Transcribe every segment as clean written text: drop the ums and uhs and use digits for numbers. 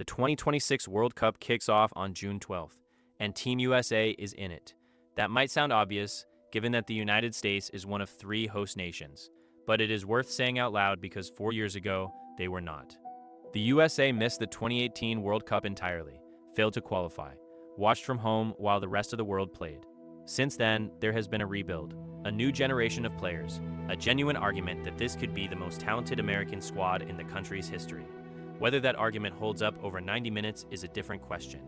The 2026 World Cup kicks off on June 12th, and Team USA is in it. That might sound obvious, given that the United States is one of 3 host nations, but it is worth saying out loud because 4 years ago, they were not. The USA missed the 2018 World Cup entirely, failed to qualify, watched from home while the rest of the world played. Since then, there has been a rebuild, a new generation of players, a genuine argument that this could be the most talented American squad in the country's history. Whether that argument holds up over 90 minutes is a different question.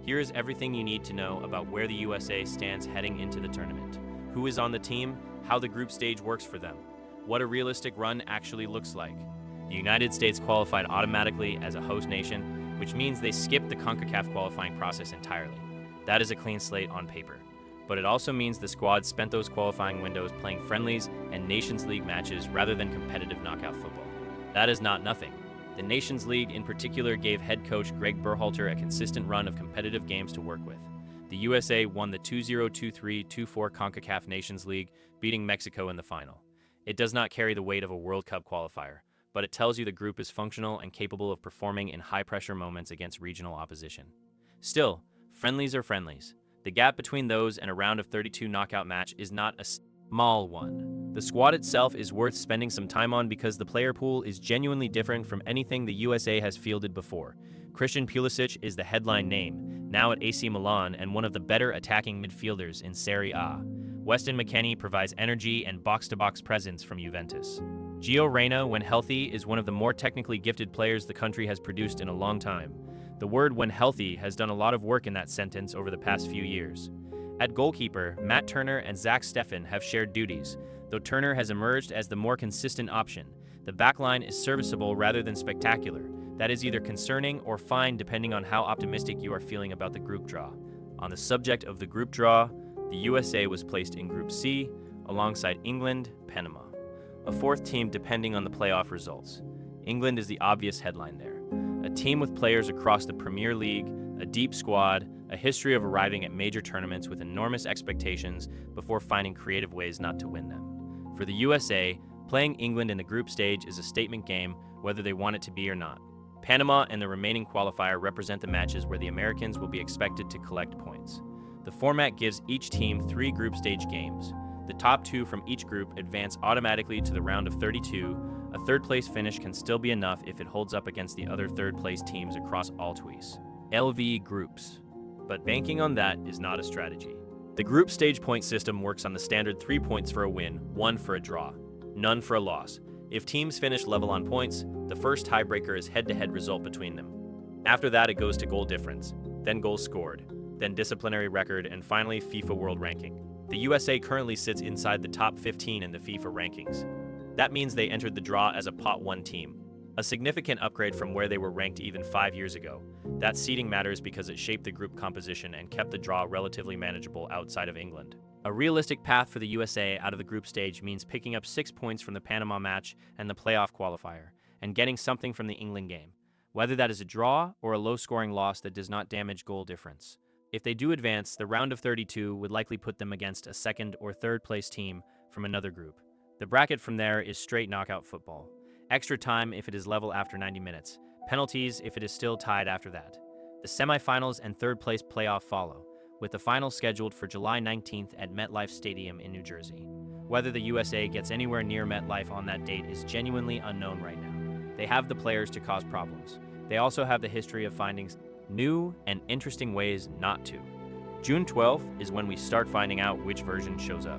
Here is everything you need to know about where the USA stands heading into the tournament. Who is on the team, how the group stage works for them, what a realistic run actually looks like. The United States qualified automatically as a host nation, which means they skipped the CONCACAF qualifying process entirely. That is a clean slate on paper. But it also means the squad spent those qualifying windows playing friendlies and Nations League matches rather than competitive knockout football. That is not nothing. The Nations League in particular gave head coach Greg Berhalter a consistent run of competitive games to work with. The USA won the 2-0, 2-3, 2-4 CONCACAF Nations League, beating Mexico in the final. It does not carry the weight of a World Cup qualifier, but it tells you the group is functional and capable of performing in high-pressure moments against regional opposition. Still, friendlies are friendlies. The gap between those and a round of 32 knockout match is not a small one. The squad itself is worth spending some time on because the player pool is genuinely different from anything the USA has fielded before. Christian Pulisic is the headline name, now at AC Milan and one of the better attacking midfielders in Serie A. Weston McKennie provides energy and box-to-box presence from Juventus. Gio Reyna, when healthy, is one of the more technically gifted players the country has produced in a long time. The word "when healthy" has done a lot of work in that sentence over the past few years. At goalkeeper, Matt Turner and Zach Steffen have shared duties, though Turner has emerged as the more consistent option. The backline is serviceable rather than spectacular. That is either concerning or fine depending on how optimistic you are feeling about the group draw. On the subject of the group draw, the USA was placed in Group C, alongside England, Panama. A 4th team depending on the playoff results. England is the obvious headline there. A team with players across the Premier League, a deep squad, a history of arriving at major tournaments with enormous expectations before finding creative ways not to win them. For the USA, playing England in the group stage is a statement game, whether they want it to be or not. Panama and the remaining qualifier represent the matches where the Americans will be expected to collect points. The format gives each team 3 group stage games. The top 2 from each group advance automatically to the round of 32. A 3rd-place finish can still be enough if it holds up against the other 3rd-place teams across all tweets. LV groups. But banking on that is not a strategy. The group stage point system works on the standard 3 points for a win, 1 for a draw, none for a loss. If teams finish level on points, the first tiebreaker is head-to-head result between them. After that, it goes to goal difference, then goals scored, then disciplinary record, and finally FIFA World Ranking. The USA currently sits inside the top 15 in the FIFA rankings. That means they entered the draw as a Pot 1 team, a significant upgrade from where they were ranked even 5 years ago. That seeding matters because it shaped the group composition and kept the draw relatively manageable outside of England. A realistic path for the USA out of the group stage means picking up 6 points from the Panama match and the playoff qualifier, and getting something from the England game, whether that is a draw or a low-scoring loss that does not damage goal difference. If they do advance, the round of 32 would likely put them against a 2nd or 3rd-place team from another group. The bracket from there is straight knockout football. Extra time if it is level after 90 minutes. Penalties if it is still tied after that. The semifinals and 3rd-place playoff follow, with the final scheduled for July 19th at MetLife Stadium in New Jersey. Whether the USA gets anywhere near MetLife on that date is genuinely unknown right now. They have the players to cause problems. They also have the history of finding new and interesting ways not to. June 12th is when we start finding out which version shows up.